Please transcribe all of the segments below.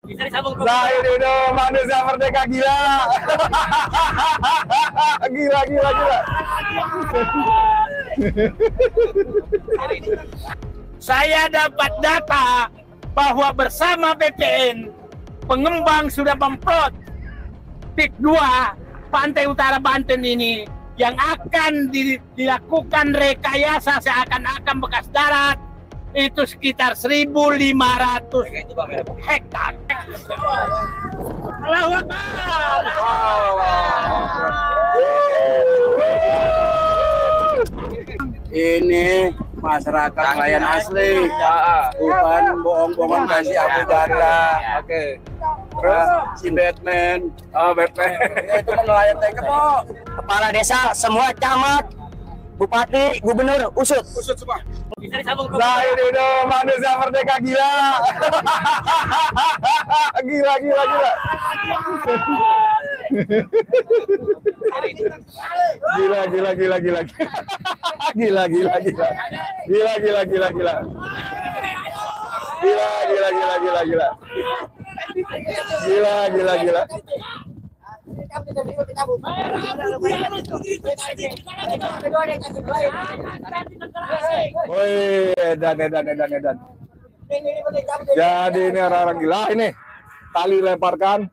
Bisa disambung. Saya Dido, manusia merdeka gila. Gila. Saya dapat data bahwa bersama BPN, pengembang sudah memplot PIK 2 Pantai Utara Banten ini yang akan dilakukan rekayasa seakan-akan bekas darat itu sekitar 1.500 hektar. Allahu Akbar. Ini masyarakat nelayan asli, bukan bohong-bohongan kasih Abu Janda. Oke. Terus si Batman, itu nelayan Tekemo. Kepala desa, semua camat, bupati, gubernur, usut semua. Bisa disambung. Saya Dido, manusia merdeka gila. Gila. Woi, edan. Jadi ini orang-orang gila ini. Tali lemparkan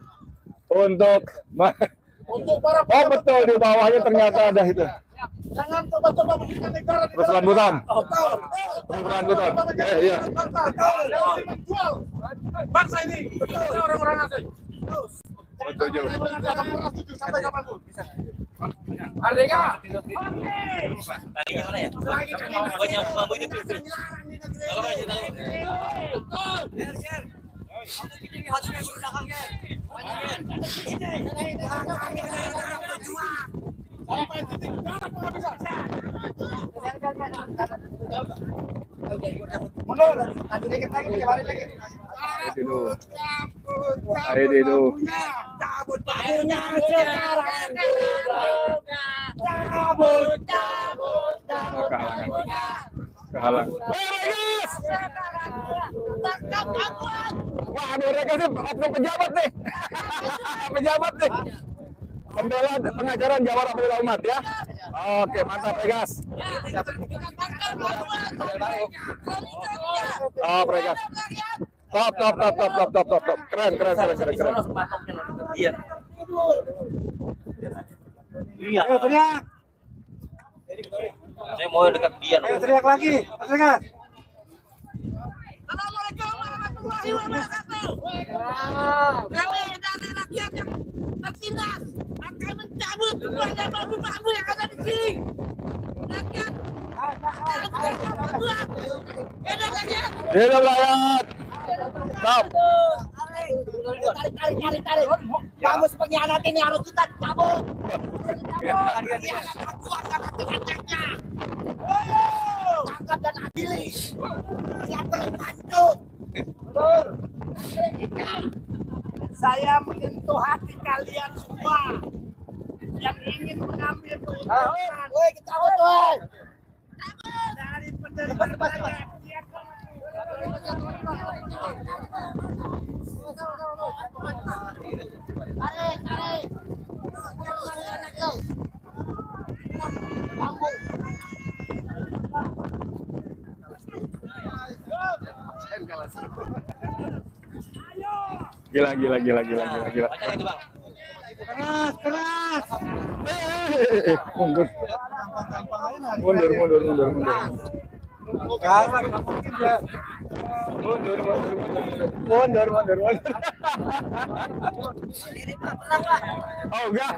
untuk oh betul, di bawahnya ternyata ada itu. Terus rambutan. Iya. Bangsa ini orang-orang asli. Merdeka. Ayo Dido. Kehalang. Wah, mereka sih oknum pejabat nih. Pejabat nih. Pembela pengajaran Jawara Pembela Umat ya. Oke, mantap Pregas. Oh, Pregas. Top. Keren. Iya. Ayo teriak. Saya mau dekat dia. Ayo teriak lagi. Teriak. Assalamualaikum warahmatullahi wabarakatuh. Kami dari rakyat yang tertindas akan mencabut semuanya bambu-bambu yang ada di sini. Rakyat. Hidup rakyat. Stop. Tarik. Kamu pengkhianat ini harus kita cabut. Tangkap dan adili. Siapa yang bantu? Saya menyentuh hati kalian semua yang ingin mengambil keuntungan. Woi, kita cabut. Dari penderitaan. Tarik. Gila. Keras. Mundur. Mundur. Oh enggak.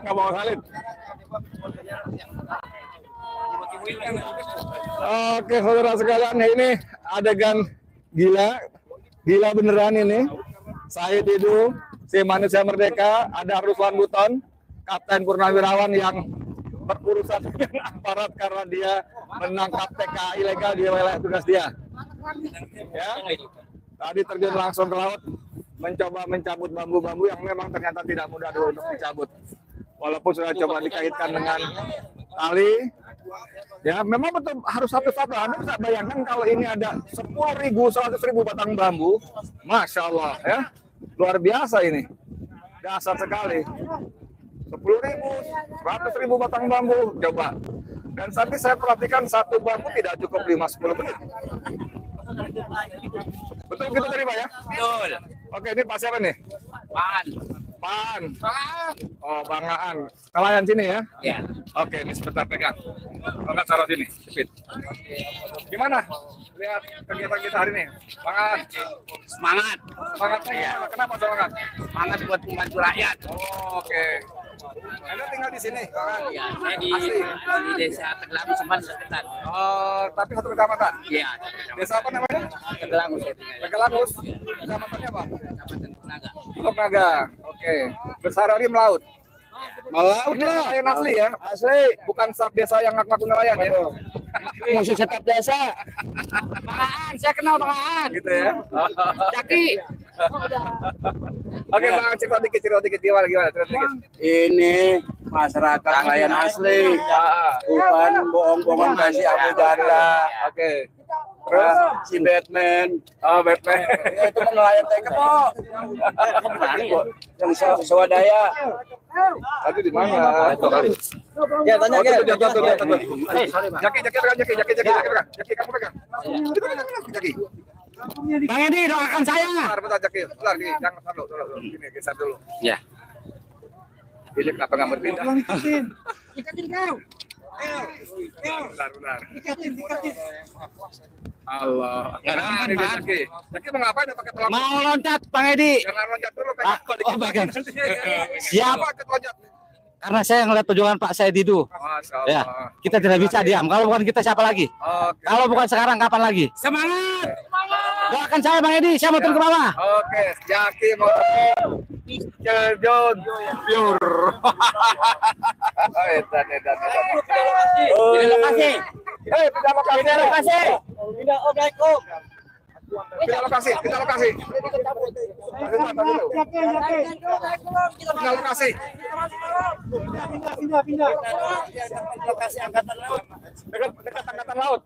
Enggak mau salin. Oke, saudara sekalian, ini adegan gila beneran ini. Saya Dido, si manusia merdeka, ada Ruslan Buton, Kapten Purnawirawan yang berurusan dengan aparat karena dia menangkap TKA ilegal di wilayah tugas dia. Ya, tadi terjun langsung ke laut, mencoba mencabut bambu-bambu yang memang ternyata tidak mudah untuk dicabut. Walaupun sudah coba dikaitkan dengan tali, Ya, memang betul harus satu-satu. Anda bisa bayangkan kalau ini ada 10.000, 100.000 batang bambu, Masya Allah ya, luar biasa ini, dasar sekali. 10.000, 100.000 batang bambu, coba. Dan tapi saya perhatikan satu bambu tidak cukup 5-10 menit. Betul gitu tadi Pak ya? Betul. Oke, ini Pak siapa nih? Pan. Pan. Oh, Bangaan. Nelayan sini ya? Ya. Oke, ini sebentar pegang. Enggak taruh sini, sipit. Gimana? Lihat kegiatan kita hari ini. Bangaan. Semangat. Semangatnya gimana? Kenapa semangat? Semangat buat membantu rakyat. Oh, oke. Anda tinggal di sini, Bangaan? Ya, saya di Asli? desa Tegelangus Semban sekitar. Oh, tapi satu kecamatan? Iya. Desa apa namanya? Tegelangus saya tinggal. Tegelangus. Kecamatannya apa? Kecamatan Tenaga. Teluk Naga. Oke. Bersehari-hari melaut. Melaut lah. Nelayan asli ya? Asli. Bukan staff desa yang ngaku-ngaku nelayan ya? Musuh tetap desa. Bangaan, saya kenal Bangaan. Gitu ya? Jaki. Oke, Bang, cerita dikit gimana? Cerita dikit. Ini masyarakat nelayan asli. Bukan bohong-bohongan kasih Abu Janda. Oke. Terus si Batman. Oh, Batman. Ya, itu kan nelayan teke kok. Yang swadaya. Tadi di mana? Ya tanya Oh, ya. jatuh. Jaki pegang. Jaki, kamu pegang. Itu pegang, Jaki. Bang Edi, doakan saya. Bentar, Jaki. Bentar, gini. Jangan dulu. Gini, geser dulu. Ya. Ini kenapa nggak berpindah? Ikatin kau. Bentar. Allah. Nah, ini dia, Jaki. Jaki mau ngapain? Pakai telepon. Mau loncat, Bang Edi. Jangan loncat dulu, Oh, bagian. Siap. Loncat. Karena saya ngeliat perjuangan Pak Said itu. Masya Ya, Allah. kita tidak bisa diam. Kalau bukan kita siapa lagi? Oke. Kalau bukan sekarang, kapan lagi? Semangat. Doakan saya, Bang Edi. Saya mau turun ke bawah. Oke, Jaki mau John pure. Edan. Di lokasi. Pindah lokasi. Di lokasi. Pindah lokasi. Pindah lokasi. Lokasi angkatan laut. Dekat angkatan laut.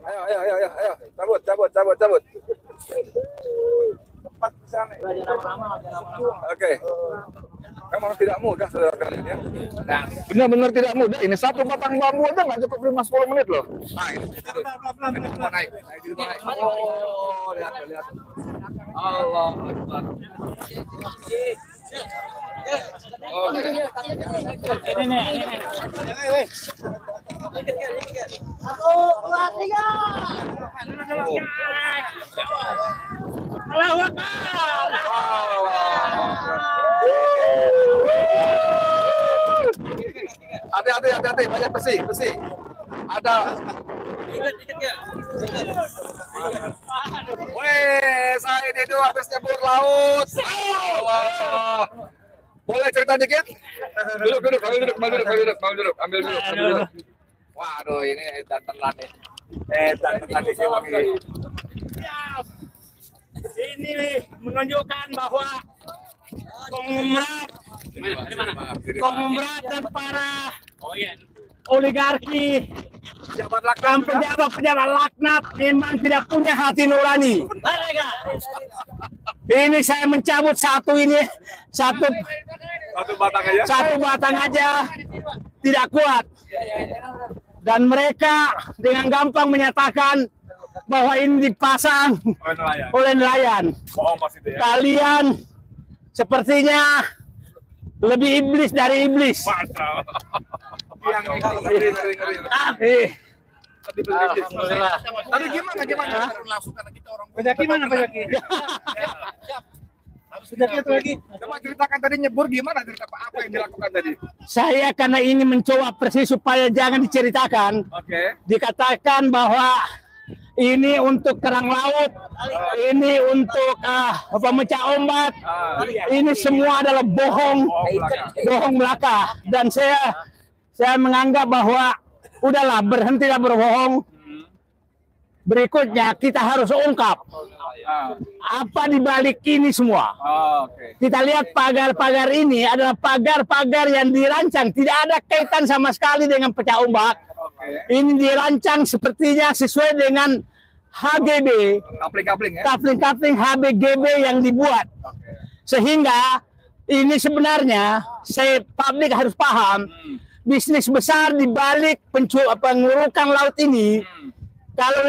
Ayo. Cabut. Oke. Memang tidak mudah, saudara kalian ya. Nah, benar-benar tidak mudah. Ini satu batang bambu aja nggak cukup 5-10 menit loh. Nah, ini mau naik. Oh, lihat. Allah Akbar. Oke. Hati-hati, banyak besi. Ada. Weh, saya itu habis nyebur laut. Allah. Boleh cerita dikit? Duduk. Ambil duduk. Waduh, ini edan tenan nih. Ini menunjukkan bahwa konglomerat dan para oligarki dan pejabat laknat memang tidak punya hati nurani. Ini saya mencabut satu batang aja tidak kuat, dan mereka dengan gampang menyatakan bahwa ini dipasang oleh nelayan. Kalian sepertinya lebih iblis dari iblis. Tadi gimana? Coba ceritakan tadi nyebur gimana? Apa yang dilakukan tadi? Saya karena ini mencoba persis supaya jangan diceritakan. Oke. Dikatakan bahwa ini untuk kerang laut, ini untuk pemecah ombak, ini semua adalah bohong belaka. Dan saya menganggap bahwa udahlah, berhentilah berbohong. Berikutnya kita harus ungkap apa di balik ini semua. Kita lihat pagar-pagar ini adalah pagar-pagar yang dirancang, tidak ada kaitan sama sekali dengan pecah ombak. Ini dirancang sepertinya sesuai dengan HGB, kapling-kapling HBGB yang dibuat. Sehingga ini sebenarnya publik harus paham bisnis besar di balik pengurukan laut ini. Kalau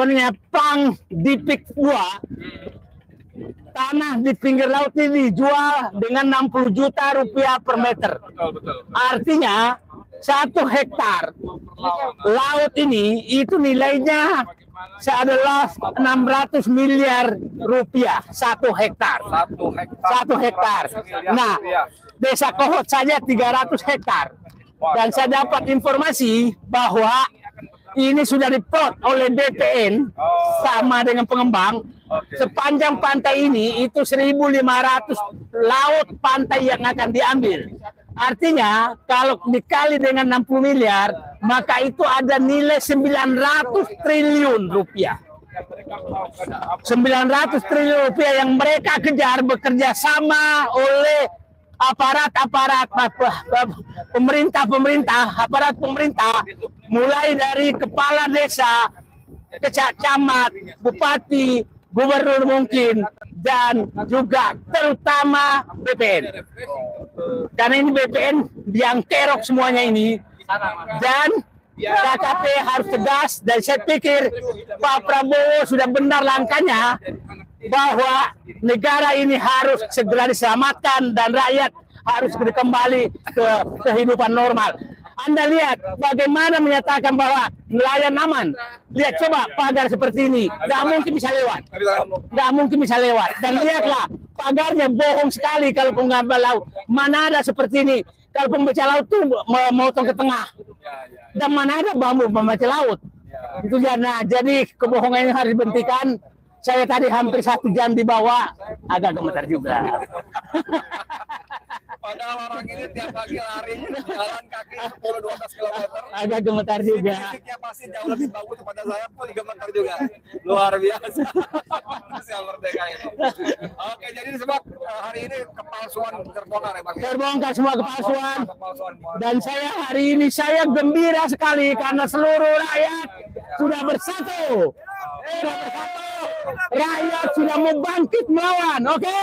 lihat plang di Pik 2, tanah di pinggir laut ini dijual dengan 60 juta rupiah per meter. Artinya 1 hektar laut ini itu nilainya adalah 600 miliar rupiah 1 hektar. 1 hektar. Nah, Desa Kohot saja 300 hektar. Dan saya dapat informasi bahwa ini sudah diplot oleh BPN sama dengan pengembang. Sepanjang pantai ini itu 1.500 laut pantai yang akan diambil. Artinya kalau dikali dengan 60 miliar, maka itu ada nilai 900 triliun rupiah. 900 triliun rupiah yang mereka kejar bekerja sama oleh aparat pemerintah, mulai dari kepala desa, camat, bupati, gubernur mungkin, dan juga terutama BPN. Karena ini BPN yang kerok semuanya ini, dan KKP harus tegas. Dan saya pikir Pak Prabowo sudah benar langkahnya, bahwa negara ini harus segera diselamatkan dan rakyat harus kembali ke kehidupan normal. Anda lihat bagaimana menyatakan bahwa nelayan aman. Lihat coba pagar seperti ini, nggak mungkin bisa lewat. Nggak mungkin bisa lewat. Dan lihatlah pagarnya bohong sekali kalau pengambil laut. Mana ada seperti ini. Kalau pembaca laut tuh memotong ke tengah. Dan mana ada bambu pembaca laut. Itu jadi kebohongan ini harus dihentikan. Saya tadi hampir 1 jam di bawah, agak gemetar juga. Padahal orang ini tiap pagi lari jalan kaki 10-12 km. Agak gemetar juga. Fisiknya pasti jauh lebih bagus daripada saya pun gemetar juga. Luar biasa. Manusia merdeka ini. Oke, jadi disebut hari ini kepalsuan terbongkar ya Bang. Terbongkar semua kepalsuan. Dan saya hari ini saya gembira sekali karena seluruh rakyat sudah bersatu. Rakyat sudah mau bangkit melawan. Oke.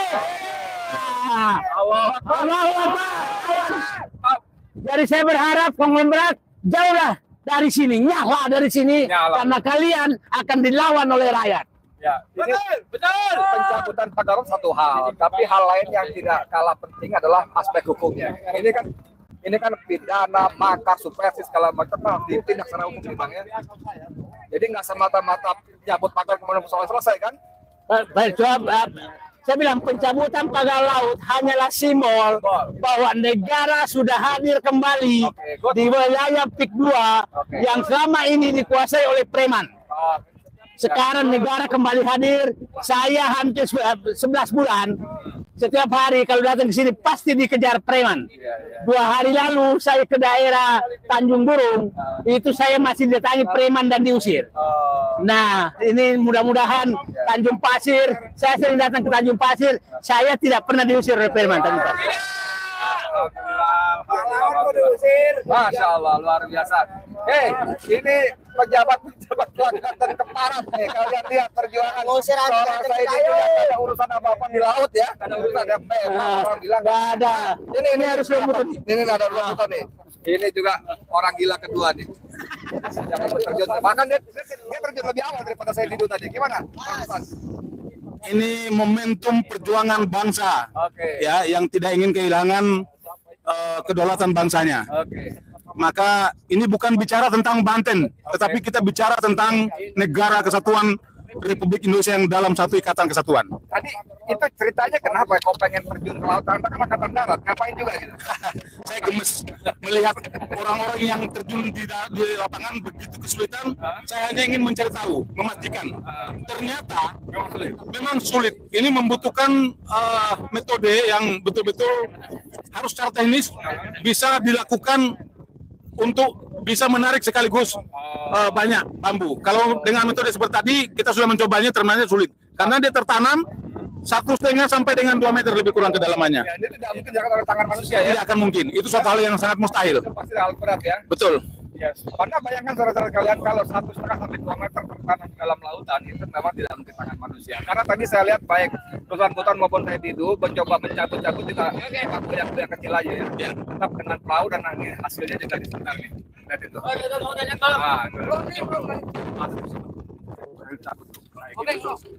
Jadi saya berharap konglomerat jauhlah dari sini, nyala dari sini, karena kalian akan dilawan oleh rakyat. Ya, betul. Pencabutan pagar satu hal, tapi hal lain yang tidak kalah penting adalah aspek hukumnya. Ini kan pidana, makar, subversif segala macam ditindak secara hukum nih Bang ya. Jadi nggak semata-mata cabut pagar kemudian persoalan selesai kan? Baik, saya bilang pencabutan pagar laut hanyalah simbol bahwa negara sudah hadir kembali di wilayah Pik 2 yang selama ini dikuasai oleh preman. Sekarang negara kembali hadir. Saya hampir 11 bulan setiap hari kalau datang ke sini pasti dikejar preman. 2 hari lalu saya ke daerah Tanjung Burung, itu saya masih didatangi preman dan diusir. Nah, ini mudah-mudahan Tanjung Pasir, saya sering datang ke Tanjung Pasir, saya tidak pernah diusir oleh preman Tanjung Pasir. Masya Allah, luar biasa. Ini pejabat pelanggan keparat nih. Kalian lihat perjuangan seorang saya ini tidak ada urusan apa-apa di laut ya. Ada urusan orang bilang nggak ada. Ini harus lumputan. Ini nggak ada lumputan nih. Ini juga orang gila kedua nih. Jangan terjun. Bahkan dia terjun lebih awal daripada saya tidur tadi. Gimana? Ini momentum perjuangan bangsa, ya, yang tidak ingin kehilangan kedaulatan bangsanya. Maka ini bukan bicara tentang Banten, tetapi kita bicara tentang negara kesatuan Republik Indonesia yang dalam satu ikatan kesatuan. Tadi itu ceritanya kenapa kau pengen terjun ke laut? Anda kan angkatan darat, ngapain juga gitu? Saya gemes melihat orang-orang yang terjun di lapangan begitu kesulitan. Saya hanya ingin mencari tahu, memastikan. Ternyata memang sulit. Ini membutuhkan metode yang betul-betul harus secara teknis bisa dilakukan untuk bisa menarik sekaligus banyak bambu. Kalau dengan metode seperti tadi, kita sudah mencobanya, ternyata sulit. Karena dia tertanam 1,5 sampai dengan 2 meter lebih kurang kedalamannya. Ya, ini tidak mungkin dilakukan oleh tangan manusia ya. Tidak akan mungkin. Itu suatu hal yang sangat mustahil. Itu pasti hal berat ya. Betul. Yes. Karena bayangkan saudara-saudara kalian kalau 1,5 sampai 2 meter tertanam di dalam lautan itu memang tidak mungkin tangan manusia. Karena tadi saya lihat baik Ruslan Buton maupun saya itu mencoba mencabut-cabut tidak bambu yang kecil aja ya. Tetap dengan perahu dan hasilnya juga disebentar nih. Lihat itu.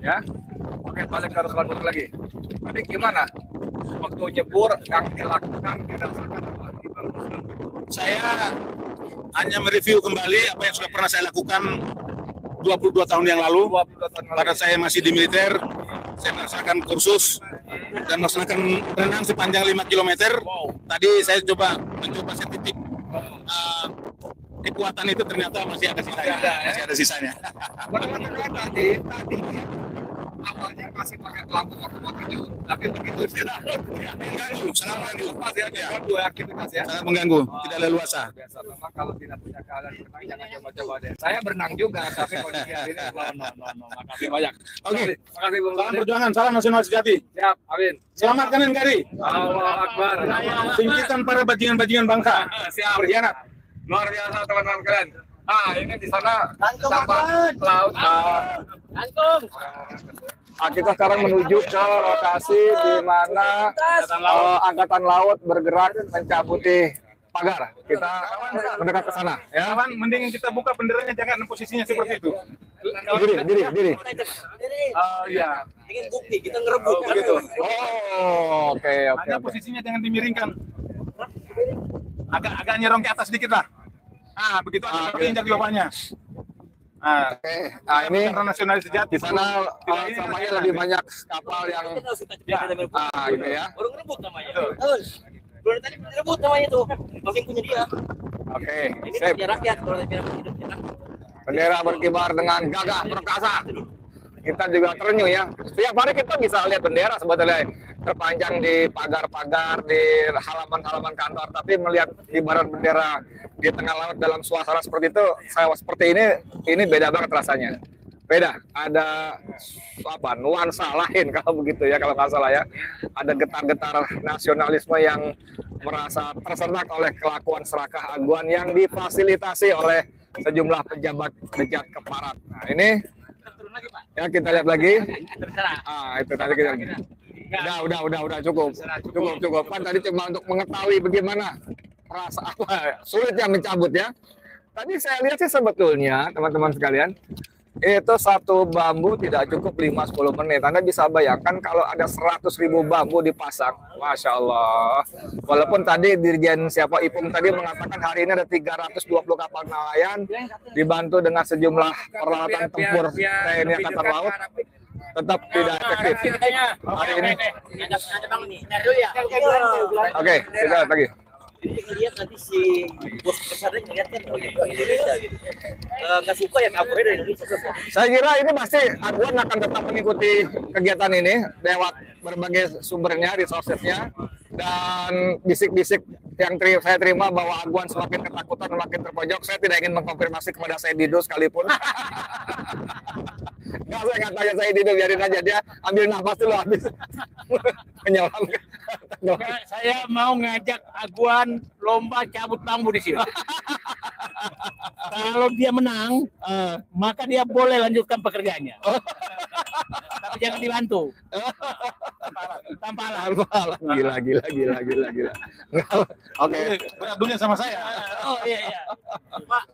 Ya. Oke, balik ke Ruslan Buton lagi. Tapi gimana? Waktu jebur yang dilakukan dirasakan apa? Saya hanya mereview kembali apa yang sudah pernah saya lakukan 22 tahun yang lalu. Pada saya masih di militer, saya melaksanakan kursus dan melaksanakan renang sepanjang 5 km. Tadi saya mencoba sensitif. Kekuatan itu ternyata masih ada sisanya. Masih ada sisanya. Tadi awalnya masih pakai pelampung waktu itu, tapi begitu Sangat mengganggu. dua aktivitas ya. Sangat mengganggu. Tidak leluasa. Biasa memang kalau tidak punya keahlian berenang jangan coba-coba deh. Saya berenang juga, tapi kondisi hari ini no. Makasih banyak. Oke. Makasih Bung. Salam perjuangan, salam nasional sejati. Siap, amin. Selamatkan NKRI. Allahu Akbar. Singkirkan para bajingan-bajingan bangsa. Siap. Berkhianat. Luar biasa teman-teman kalian. Ini di sana sampah laut. Kita sekarang menuju ke lokasi di mana Angkatan Laut bergerak mencabuti pagar. Kita mendekat ke sana. Ya. Kawan, mending kita buka benderanya, jangan posisinya seperti itu. Diri. Iya. Ingin bukti kita ngerebut kan Gitu. Oh, oke. Hanya posisinya jangan dimiringkan. Agak nyerong ke atas sedikit lah. Begitu aja injak di bawahnya. Oke. Nah, ini internasional sejati. di sana samanya lebih banyak kapal yang gitu ya. baru ngerebut namanya. Betul. Baru tadi ngerebut namanya tuh. Masih punya dia. Oke. Ini Sip. punya rakyat kalau saya bilang hidup kita. Bendera berkibar dengan gagah perkasa. Kita juga terenyuh ya. Setiap hari kita bisa lihat bendera sebetulnya terpanjang di pagar-pagar, di halaman-halaman kantor. Tapi melihat kibaran bendera di tengah laut dalam suasana seperti itu, seperti ini beda banget rasanya. Beda. Ada nuansa lain kalau begitu ya, kalau nggak salah ya. Ada getar-getar nasionalisme yang merasa terserak oleh kelakuan serakah aguan yang difasilitasi oleh sejumlah pejabat bejat keparat. Nah, ini ya kita lihat lagi. Itu tadi kita udah cukup. Kan tadi cuma untuk mengetahui bagaimana rasa sulitnya mencabut ya. Tadi saya lihat sih sebetulnya teman-teman sekalian, itu satu bambu tidak cukup 5-10 menit. Anda bisa bayangkan kalau ada 100.000 bambu dipasang, Masya Allah. Walaupun tadi Dirjen Ipung tadi mengatakan hari ini ada 320 kapal nelayan dibantu dengan sejumlah peralatan tempur TNI Angkatan Laut, tetap tidak efektif hari ini. Oke, kita lihat lagi. Jadi ngelihat nanti si bos besarnya ngelihat kan Indonesia gitu. Nggak suka ya kabur dari Indonesia. Saya kira ini pasti Aguan akan tetap mengikuti kegiatan ini lewat berbagai sumbernya, resourcesnya, dan bisik-bisik yang saya terima bahwa Aguan semakin ketakutan, semakin terpojok. Saya tidak ingin mengkonfirmasi kepada saya Dido sekalipun. Nggak, saya nggak tanya saya Dido, biarin aja dia ambil nafas dulu habis menyelam. Saya mau ngajak Aguan lomba cabut bambu di sini. Kalau dia menang, maka dia boleh lanjutkan pekerjaannya. Tapi jangan dibantu. Tanpa alat. Gila. Oke. Dunia sama saya. Oh iya. Pak,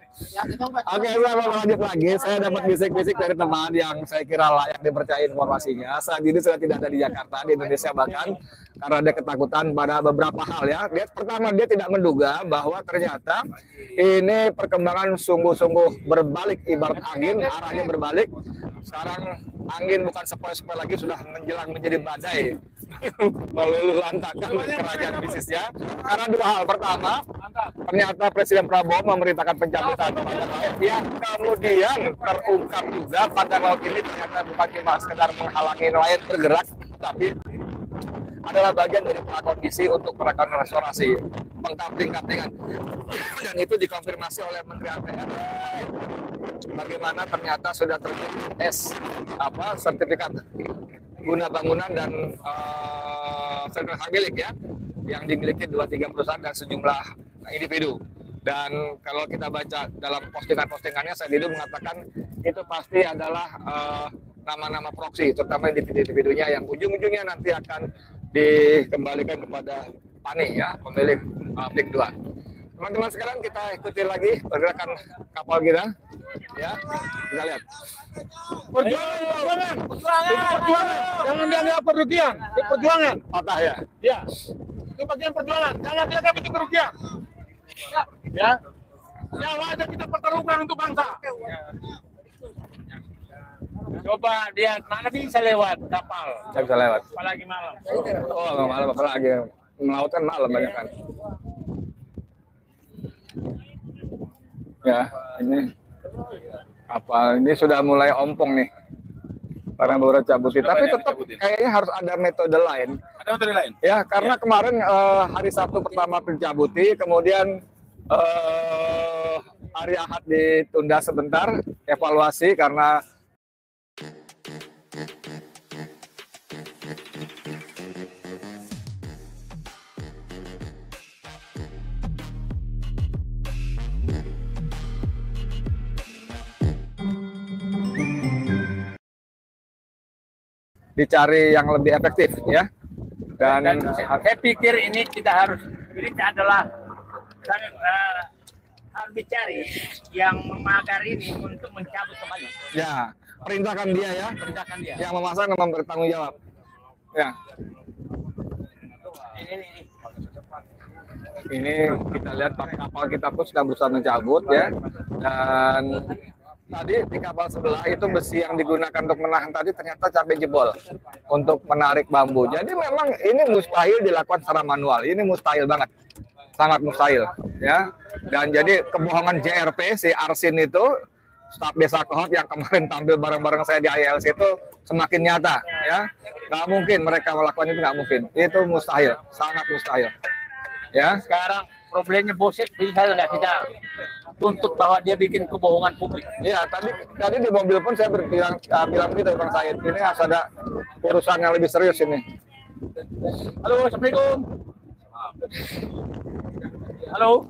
Oke, saya mau lanjut lagi. Saya dapat bisik-bisik dari teman yang saya kira layak dipercaya informasinya. Saat ini sudah tidak ada di Jakarta, di Indonesia bahkan, karena dia ketakutan pada beberapa hal ya. Pertama, dia tidak menduga bahwa ternyata ini perkembangan sungguh-sungguh berbalik, ibarat angin, arahnya berbalik. Sekarang angin bukan sepoi-sepoi lagi, sudah menjelang menjadi badai. Meluluh lantakan kerajaan bisnisnya. Karena dua hal. Pertama, ternyata Presiden Prabowo memerintahkan pencabutan pagar laut yang kemudian terungkap juga pagar laut ini ternyata bukan cuma sekedar menghalangi nelayan bergerak, tapi adalah bagian dari prakondisi untuk melakukan restorasi, pengkapling-kaplingan. Dan itu dikonfirmasi oleh Menteri APR. Bagaimana ternyata sudah terbit sertifikat guna bangunan dan sertifikat hak milik ya, yang dimiliki 2-3 perusahaan dan sejumlah individu. Dan kalau kita baca dalam postingan-postingannya, Saididu mengatakan itu pasti adalah nama-nama proksi, terutama individu-individunya yang ujung-ujungnya nanti akan dikembalikan kepada PANI ya, pemilik PIK 2. Teman-teman sekalian, kita ikuti lagi pergerakan kapal kita ya, kita lihat. Perjuangan. Jangan dianggap kerugian. Itu perjuangan. Patah ya. Ya. Itu bagian perjuangan. Jangan dianggap itu kerugian. Ya. Nyawa aja kita pertaruhkan untuk bangsa. Coba lihat, mana bisa lewat kapal? Saya bisa lewat. Apalagi malam. Oh, malam apalagi. Melaut kan malam banyak kan. Ya, ini kapal ini sudah mulai ompong nih. Karena baru cabutin, tapi tetap kayaknya harus ada metode lain. Ada metode lain? Ya, karena kemarin hari Sabtu pertama pencabuti, kemudian hari Ahad ditunda sebentar, evaluasi karena dicari yang lebih efektif ya. Dan saya pikir ini tidak harus, ini adalah harus dicari yang memagar ini untuk mencabut kembali. ya, perintahkan dia ya. Perintahkan dia. Yang memasang memang bertanggung jawab. Ya. Ini kita lihat kapal kita pun sudah berusaha mencabut ya. Dan tadi di kapal sebelah itu besi yang digunakan untuk menahan tadi ternyata cabai jebol untuk menarik bambu. Jadi memang ini mustahil dilakukan secara manual. Ini mustahil banget, sangat mustahil ya. Dan jadi kebohongan JRP si Arsin itu, staf desa Kohot yang kemarin tampil bareng-bareng saya di ILC itu semakin nyata ya. Nggak mungkin mereka melakukan itu, nggak mungkin. Itu mustahil, sangat mustahil. Ya. Sekarang problemnya Boset bisa nggak kita tuntut bahwa dia bikin kebohongan publik. Iya, tadi di mobil pun saya bilang gitu Bang Said, ini harus ada urusan yang lebih serius ini. Halo, Assalamualaikum. Halo.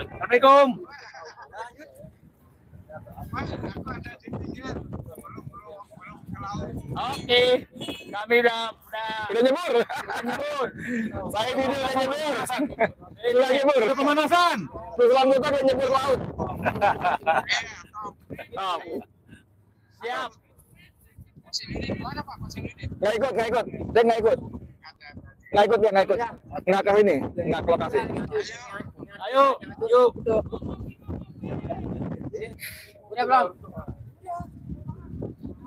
Assalamualaikum. Oke, kami udah nyebur. Saya di udah nyebur. Udah nyebur. Itu pemanasan. Terus lambutan udah nyebur laut. siap. Nggak ikut. Dia nggak ikut. Nggak ke ini, nggak ke lokasi. Ayo, yuk. Udah belum?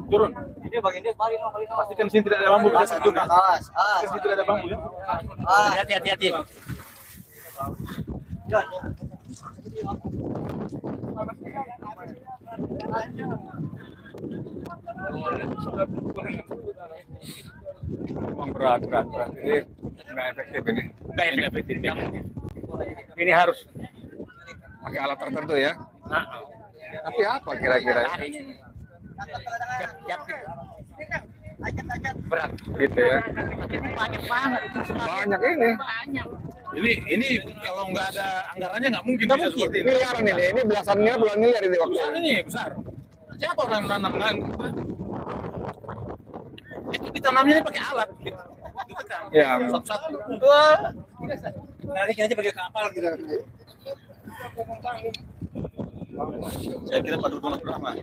Turun. Ini bagian dia pastikan sini tidak ada bambu. Satu kan. Sini tidak ada bambu ya. Hati-hati. Memang berat. Ini nggak efektif ini. Nggak efektif. Ini harus Pakai alat tertentu ya. Tapi apa kira-kira? berat. Gitu ya. Banyak banget. Banyak ini. Ini kalau nggak ada anggarannya nggak mungkin bisa seperti ini. Miliaran ini belasan miliar, puluhan miliar ini waktu. Besar ini besar. Siapa orang yang menanam kan? Itu ditanamnya ini pakai alat. Gitu. Ya. Satu-satu. Narik aja pakai kapal gitu. Saya kira Pak Dudung berapa?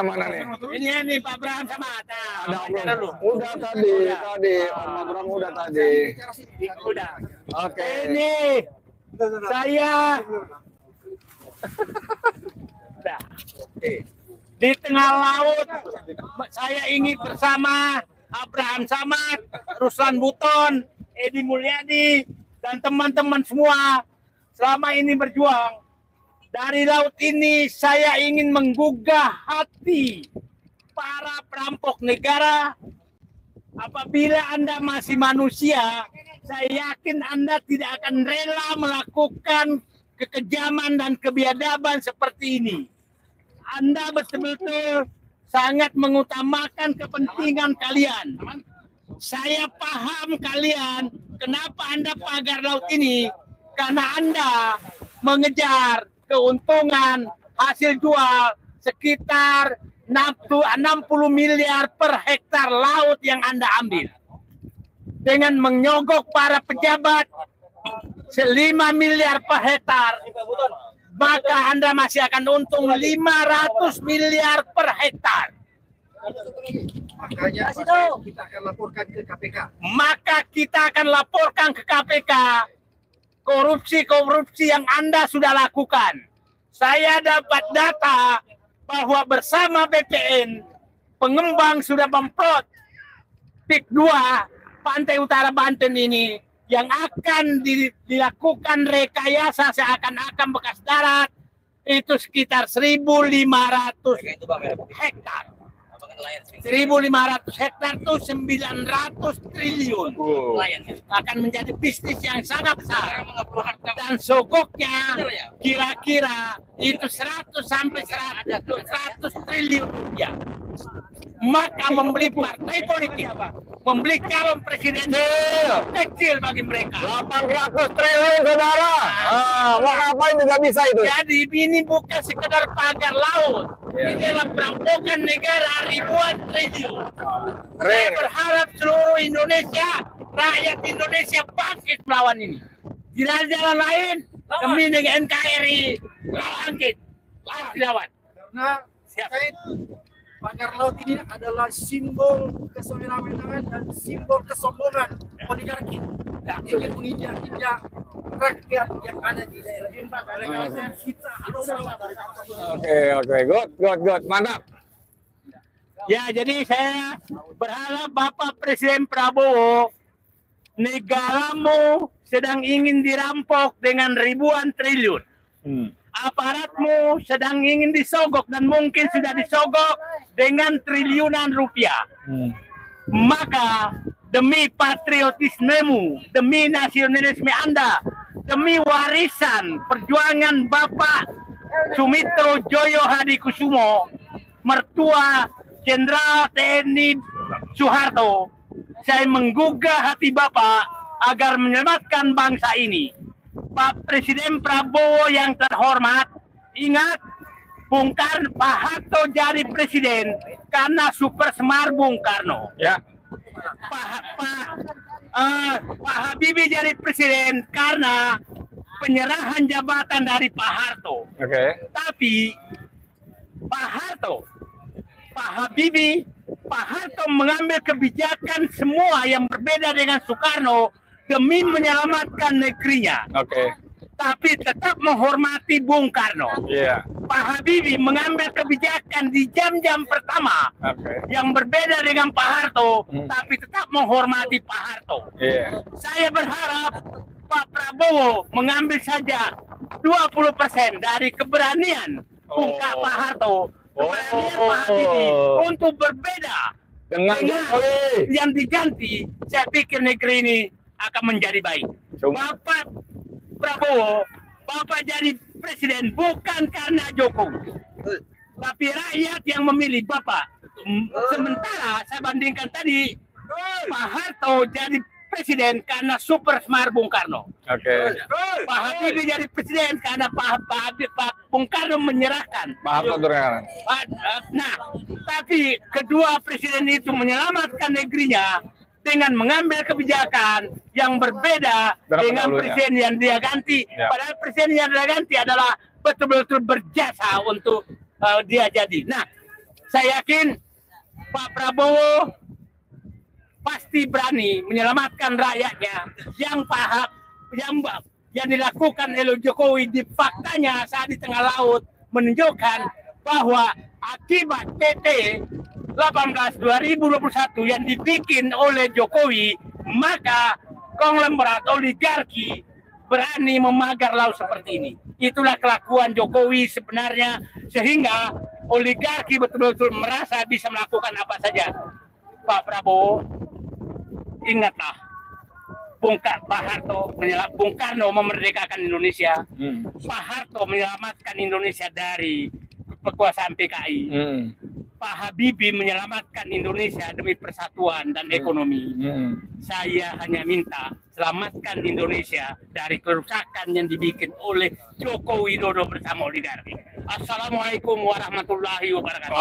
Mana nih? Ini Pak Bram sama Ada udah tadi. Om Abram udah tadi. Udah. Oke. Ini saya di tengah laut. Saya ingin bersama Abraham Samad, Ruslan Buton, Edi Mulyadi, dan teman-teman semua. selama ini berjuang. Dari laut ini saya ingin menggugah hati para perampok negara. Apabila Anda masih manusia, saya yakin Anda tidak akan rela melakukan kekejaman dan kebiadaban seperti ini. Anda betul-betul sangat mengutamakan kepentingan kalian. Saya paham kalian kenapa Anda pagar laut ini, karena Anda mengejar keuntungan hasil jual sekitar 60 miliar per hektar laut yang Anda ambil. Dengan menyogok para pejabat 5 miliar per hektar, maka Anda masih akan untung 500 miliar per hektar. Makanya kita akan laporkan ke KPK. Maka kita akan laporkan ke KPK korupsi-korupsi yang Anda sudah lakukan. Saya dapat data bahwa bersama BPN, pengembang sudah memplot PIK 2 Pantai Utara Banten ini yang akan dilakukan rekayasa seakan-akan bekas darat itu sekitar 1.500 hektar. 1.500 hektar itu 900 triliun. Akan menjadi bisnis yang sangat besar. Dan sogoknya kira-kira itu 100 sampai 100 triliun rupiah. Maka membeli partai politik, membeli calon presiden kecil bagi mereka. 800 triliun, saudara. Mau ngapain juga bisa itu? Jadi ini bukan sekedar pagar laut. Ini adalah perampokan negara ribuan triliun. Saya berharap seluruh Indonesia, rakyat Indonesia bangkit melawan ini. Tidak ada jalan lain demi dengan NKRI. Bangkit, lawan. Karena pagar laut ini adalah simbol kesewenang-wenangan dan simbol kesombongan oligarki yang ingin menginjak-injak rakyat yang ada di daerah ini. Kita harus Oke, good, mantap. Ya, jadi saya berharap Bapak Presiden Prabowo, negaramu sedang ingin dirampok dengan ribuan triliun. Aparatmu sedang ingin disogok dan mungkin sudah disogok dengan triliunan rupiah. Maka demi patriotismemu, demi nasionalisme Anda, demi warisan perjuangan Bapak Sumitro Joyo Hadikusumo, mertua Jenderal TNI Soeharto, saya menggugah hati Bapak agar menyelamatkan bangsa ini. Pak Presiden Prabowo yang terhormat, ingat Pak Harto jadi presiden karena super semar Bung Karno. Ya. Pak Habibie jadi presiden karena penyerahan jabatan dari Pak Harto. Oke. Tapi Pak Habibie, Pak Harto mengambil kebijakan semua yang berbeda dengan Soekarno demi menyelamatkan negerinya. Oke. Tapi tetap menghormati Bung Karno. Iya. Pak Habibie mengambil kebijakan di jam-jam pertama yang berbeda dengan Pak Harto, tapi tetap menghormati Pak Harto. Iya. Saya berharap Pak Prabowo mengambil saja 20% dari keberanian Pak Harto, keberanian Pak Habibie untuk berbeda Dengan yang diganti. Saya pikir negeri ini akan menjadi baik. Bapak Prabowo, Bapak jadi presiden bukan karena Jokowi, tapi rakyat yang memilih Bapak. Sementara saya bandingkan tadi, Pak Harto jadi presiden karena super smart Bung Karno. Oke. Pak Habibie jadi presiden karena Pak Bung Karno menyerahkan. Pak Harto turun. Nah, tapi kedua presiden itu menyelamatkan negerinya dengan mengambil kebijakan yang berbeda dengan presiden yang dia ganti. Padahal presiden yang dia ganti adalah betul-betul berjasa untuk dia jadi. Nah, saya yakin Pak Prabowo pasti berani menyelamatkan rakyatnya. Yang dilakukan oleh Jokowi di faktanya saat di tengah laut menunjukkan bahwa akibat PT 18 2021 yang dibikin oleh Jokowi, maka konglomerat oligarki berani memagar laut seperti ini. Itulah kelakuan Jokowi sebenarnya, sehingga oligarki betul-betul merasa bisa melakukan apa saja. Pak Prabowo, ingatlah, Bung Karno memerdekakan Indonesia, Pak Harto menyelamatkan Indonesia dari kekuasaan PKI, Pak Habibie menyelamatkan Indonesia demi persatuan dan ekonomi. Saya hanya minta selamatkan Indonesia dari kerusakan yang dibikin oleh Joko Widodo bersama oligarki. Assalamualaikum warahmatullahi wabarakatuh.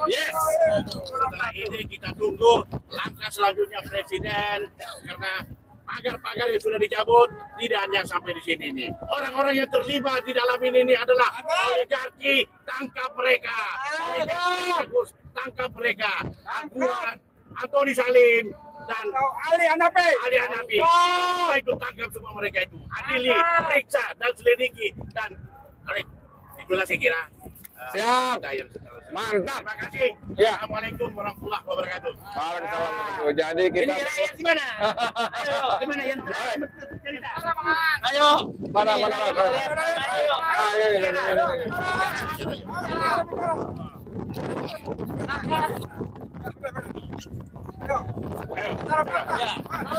Yes. Setelah ini kita tunggu langkah selanjutnya Presiden, karena pagar-pagar yang sudah dicabut tidak hanya sampai di sini nih. Orang-orang yang terlibat di dalam ini adalah oligarki, tangkap mereka. Oligarki, tangkap mereka. Antoni Salim dan Ali Hanafi. Ikut tangkap semua mereka itu. Adili, periksa dan selidiki dan itulah saya kira. Siap. Mantap. Terima kasih. Ya. Assalamualaikum warahmatullahi wabarakatuh. Waalaikumsalam. Jadi kita Di mana? Ayo, di mana yang ayo mana.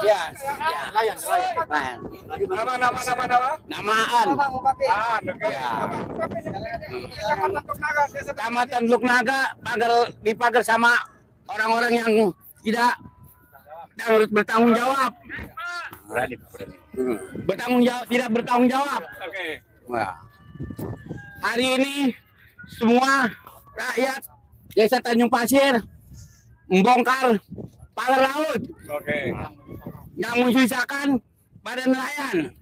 Ya. Namaan. Kecamatan Luknaga dipagar sama orang-orang yang tidak bertanggung jawab. Tidak bertanggung jawab. Nah, hari ini semua rakyat Desa Tanjung Pasir membongkar pagar laut. Yang menyisakan pada nelayan.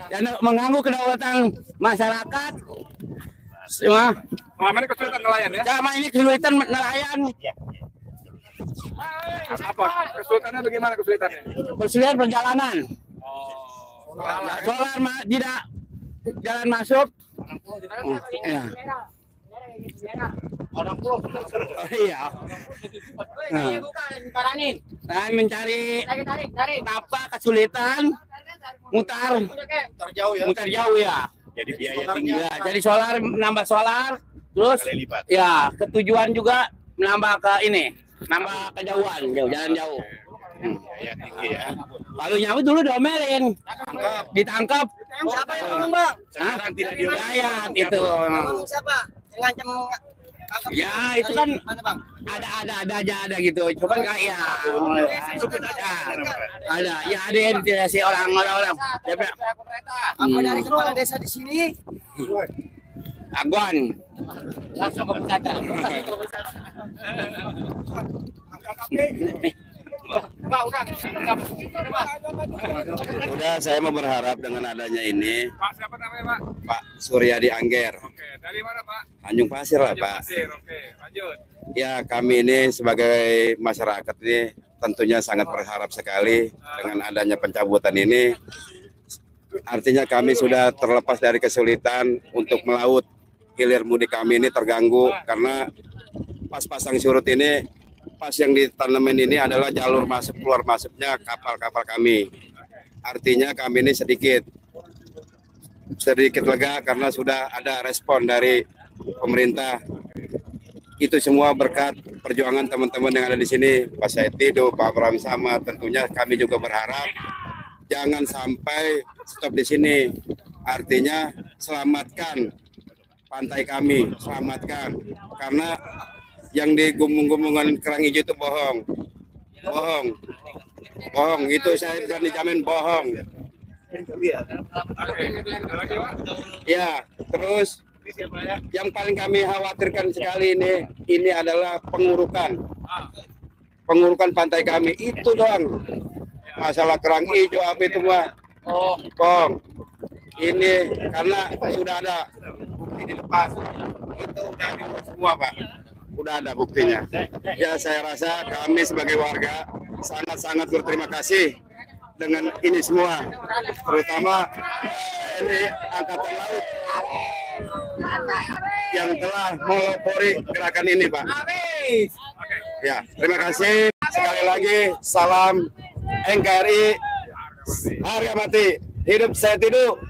Dan mengganggu kedaulatan masyarakat. Semua. Selama ini kesulitan nelayan ya? Selama ini kesulitan nelayan. Apa? Kesulitannya bagaimana kesulitannya? Kesulitan perjalanan. Solar tidak jalan masuk. Ya. Iya. Nah, mencari apa kesulitan mutar jauh ya. Jadi biaya tinggi. Ya, jadi solar menambah solar, terus ya ketujuan juga menambah ke ini, nambah kejauhan, jalan jauh. Biaya tinggi ya. Lalu nyawa dulu diomelin, ditangkap. Siapa yang ngomong, Bang? Sekarang tidak Dilayat itu. Ngomong siapa? Yang ngancam Ya itu kan ada aja gitu. Coba nggak ya? Ada yang intimidasi orang-orang. apa dari kepala desa di sini? Aguan. Langsung ke wisata. Udah, saya mau berharap dengan adanya ini, Pak, siapa namanya Pak? Pak Suryadi Angger, Oke, dari mana Pak? Tanjung Pasir lah Tanjung Pak. Pasir, oke, lanjut. Ya, kami ini sebagai masyarakat ini tentunya sangat berharap sekali dengan adanya pencabutan ini. Artinya kami sudah terlepas dari kesulitan untuk melaut. Hilir mudik kami ini terganggu karena pas pasang surut ini, pas yang ditanaman ini adalah jalur masuk keluar masuknya kapal-kapal kami. Artinya kami ini sedikit lega karena sudah ada respon dari pemerintah. Itu semua berkat perjuangan teman-teman yang ada di sini, Pak Saitido, Pak Abraham Samad. Tentunya kami juga berharap jangan sampai stop di sini. Artinya selamatkan pantai kami, selamatkan. Karena yang digumung-gumungan kerang hijau itu bohong. Bohong, itu saya bisa dijamin bohong. Ya, terus yang paling kami khawatirkan sekali ini adalah pengurukan pantai kami, itu doang. Masalah kerang hijau apa itu mah bohong. Ini karena sudah ada bukti dilepas, itu udah dilepas semua Pak. Udah ada buktinya. Ya, saya rasa kami sebagai warga sangat-sangat berterima kasih dengan ini semua, terutama TNI Angkatan Laut yang telah melopori gerakan ini, Pak. Ya, terima kasih. Sekali lagi, salam NKRI, harga mati. Hidup saya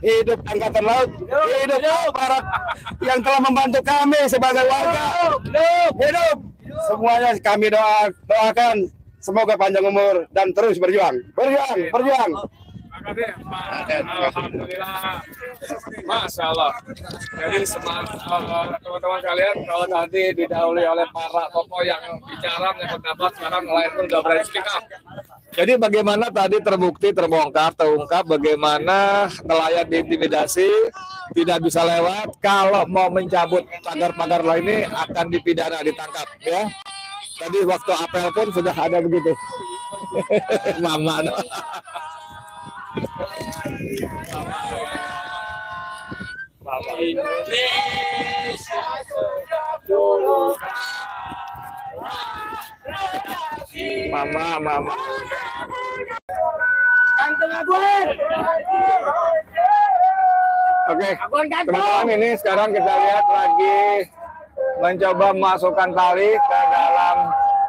hidup Angkatan Laut, hidup para yang telah membantu kami sebagai warga. Hidup. Semuanya kami doakan semoga panjang umur dan terus berjuang. Alhamdulillah, Masya Allah. Jadi teman-teman kalian, kalau nanti didahului oleh para tokoh yang bicara pendapat, sekarang lain pun sudah berani speak up. Jadi bagaimana tadi terbukti, terungkap bagaimana nelayan diintimidasi, tidak bisa lewat. Kalau mau mencabut pagar-pagar lain ini akan dipidana, ditangkap, ya. Tadi waktu apel pun sudah ada begitu. Mama. Mama. Oke, teman-teman, ini sekarang kita lihat lagi mencoba memasukkan tali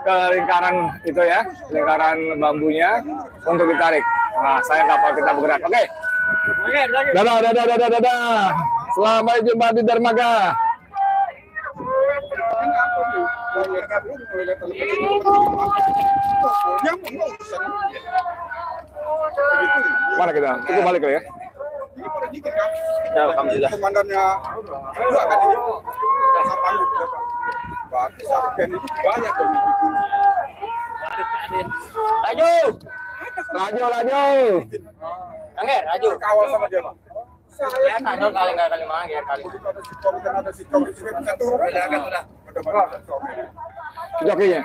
ke lingkaran itu ya, lingkaran bambunya untuk ditarik. Nah, saya kapal kita bergerak. Oke. Dadah. Selamat jumpa di dermaga. Mana kita? Kita balik ya. Ya, alhamdulillah. Komandannya akan ini. Laju. Angger, laju. Kawal sama dia, Pak. Ya, kali mang ya kali. Jokinya.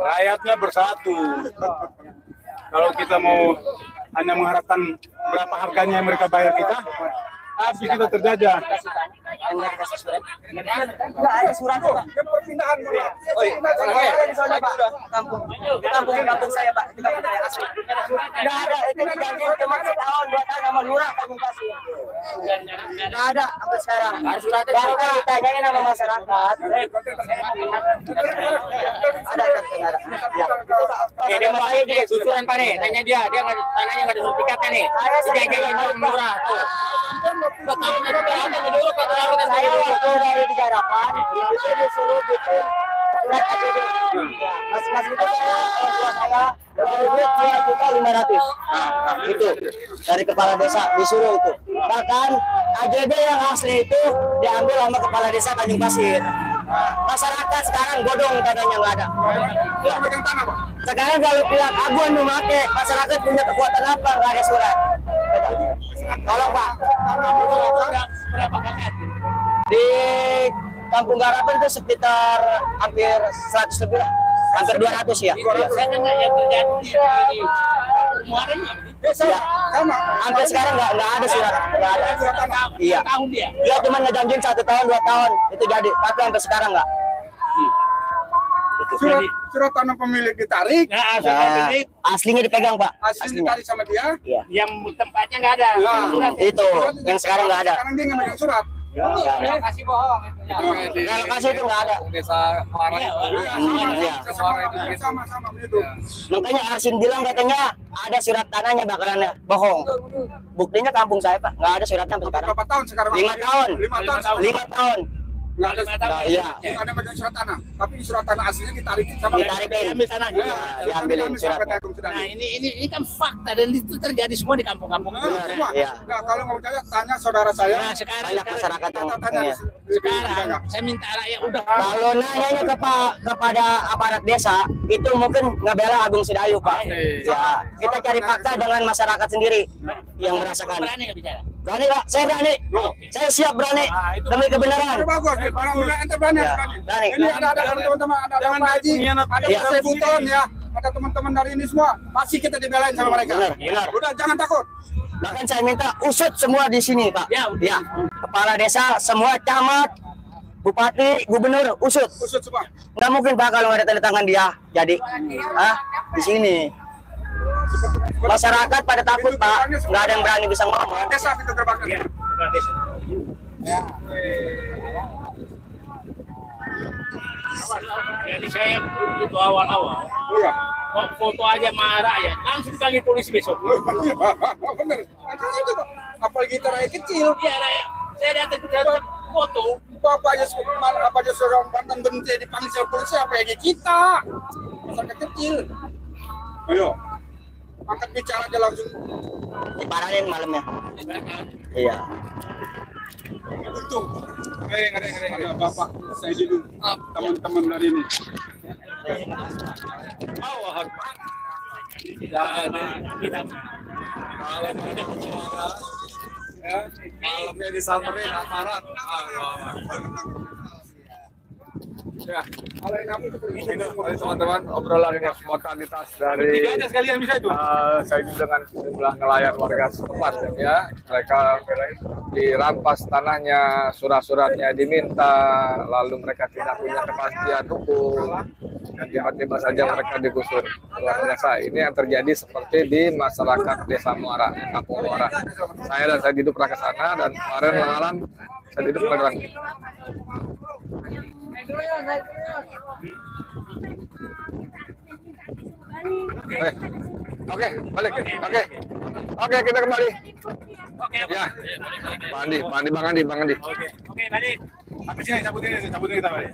Rakyatnya bersatu. Kalau kita mau hanya mengharapkan berapa harganya yang mereka bayar kita, habis kita terjajah. Enggak ada surat, Pak. Perpindahan. Oh iya. Kampung saya, Pak. Kita punya asli. Enggak ada. Itu janji cuma setahun, 2 tahun sama lurah kampung kasih. Enggak ada sampai sekarang. Suratnya kita ditanyain sama masyarakat. Ada. Dia mau saya juga susuran, Pak nih. Tanya dia tanahnya enggak ada sertifikatnya nih. Dijanjiin murah tuh. Saya waktu dari di Garapan itu disuruh bikin surat APD. Masing-masing itu saya duit 2.500.000. Itu dari kepala desa disuruh itu. Bahkan APD yang asli itu diambil sama kepala desa Tanjung Pasir. Masyarakat sekarang godong katanya nggak ada. Ya. Sekarang kalau pihak abuan memakai, masyarakat punya kekuatan apa? Nggak ada surat. Tolong Pak. Di Kampung Garapan itu sekitar hampir 100 lebih lah. Hampir 200 ya. Biasanya nggak yang terjadi kemarin ya. Sampai sekarang nggak ada surat. Nggak ada. Iya. Dia cuma ngejanjiin 1 tahun 2 tahun itu jadi. Tapi sampai sekarang nggak. Surat tanah pemilik ditarik. Aslinya dipegang Pak. Aslinya ditarik sama dia. Iya. Yang tempatnya nggak ada. Itu yang sekarang nggak ada. Sekarang dia nggak megang surat. Kasih bohong. Relokasi itu nggak ada. Desa Muara itu. Sama-sama begitu. Makanya Arsin bilang katanya ada surat tanahnya bakalan bohong. Buktinya kampung saya Pak, nggak ada suratnya sampai sekarang. Berapa tahun sekarang? 5 tahun. 5 tahun. Nggak ada. Iya. Nggak ada megang surat tanah. Tapi surat tanah aslinya ditarikin sama Ditarikin. diambilin suratnya. Nah ini kan fakta dan itu terjadi semua di kampung-kampung. Iya. Nah, kalau mau tanya saudara saya. Nah sekarang Banyak masyarakat yang sekarang saya minta rakyat udah. kalau nanyanya kepada aparat desa itu mungkin ngebela Agung Sedayu Pak. Ya, kita cari fakta dengan masyarakat sendiri yang merasakan. Berani nggak bicara? Berani Pak, saya berani. Saya siap berani demi kebenaran. Bagus, orang muda ente berani. Berani. Ini ada teman-teman, ada Pak Haji, ada Pak Buton ya, ada teman-teman dari ini semua. Pasti kita dibelain sama mereka. Benar. Udah jangan takut. Bahkan saya minta usut semua di sini Pak. Ya. Kepala desa, semua camat, bupati, gubernur, usut. Usut semua. Nggak mungkin Pak kalau nggak ada tanda tangan dia. Jadi, di sini. Masyarakat pada takut Pak, nggak ada yang berani bisa ngomong. Desa kita terbakar. Jadi saya itu awal-awal. Iya. Kok foto aja sama rakyat, langsung dipanggil polisi besok. Bener. Makanya itu Pak. Apalagi kita rakyat kecil. Iya rakyat. Saya datang ke foto. Apa aja seorang Banten berhenti dipanggil polisi, apa lagi kita? Masyarakat kecil. Ayo. Angkat bicara aja langsung. Diparahin malamnya. Iya. Untung. Ada Bapak saya dulu. Teman-teman dari ini. Malamnya disamperin aparat. Ya, ini teman-teman obrolan yang spontanitas dari saya dengan sejumlah nelayan warga setempat ya. Mereka dirampas tanahnya, surat-suratnya diminta, lalu mereka tidak punya kepastian hukum dan tiba-tiba saja mereka digusur. Luar biasa. Ini yang terjadi seperti di masyarakat Desa Muara, Kampung Muara. Saya Didu pernah ke sana dan kemarin malam saya Didu pernah. Oke, balik. Oke, kita kembali. Ya, Bang Andi. Oke, balik. Habis ini cabutin kita balik.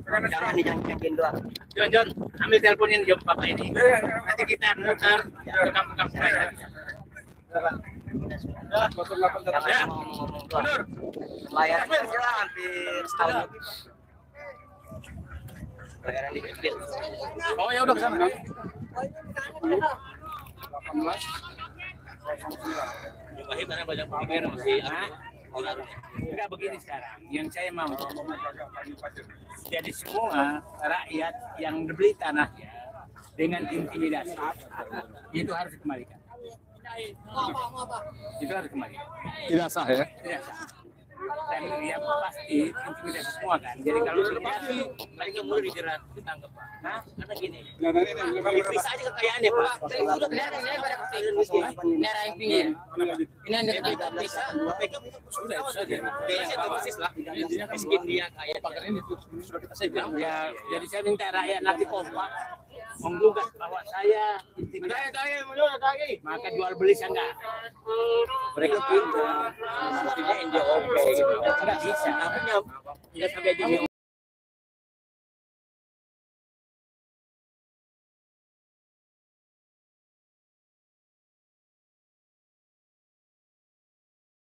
Jangan dijanjiin doang. Jon, ambil teleponin Jom Bapak ini. Nanti kita muter ke kampung-kampung saya. Layar hampir setahun. Layaran dikecil. Oh ya udah kesana. 18. Jumlahnya karena banyak pemikiran masih. Enggak begini sekarang. Yang saya mau jadi semua rakyat yang dibeli tanahnya dengan intimidasi itu harus dikembalikan. Itu harus kembali. Tidak sah ya? Tidak sah. Dan yang pasti intimidasi semua kan. Jadi kalau intimidasi, mereka mulai dijerat, ditangkap. Nah, karena gini. Bisa aja kekayaannya Pak. Udah kelihatan saya pada kekayaan miskin. Daerah yang tinggi. Ini yang kita bisa. Sudah. Biasanya itu persis lah. Miskin dia kaya. Saya bilang ya. Jadi saya minta rakyat nanti kompak menggugat bahwa saya intimidasi. Maka jual beli saya enggak. Mereka pintar. Maksudnya NGO. Enggak bisa. Artinya tidak sampai jadi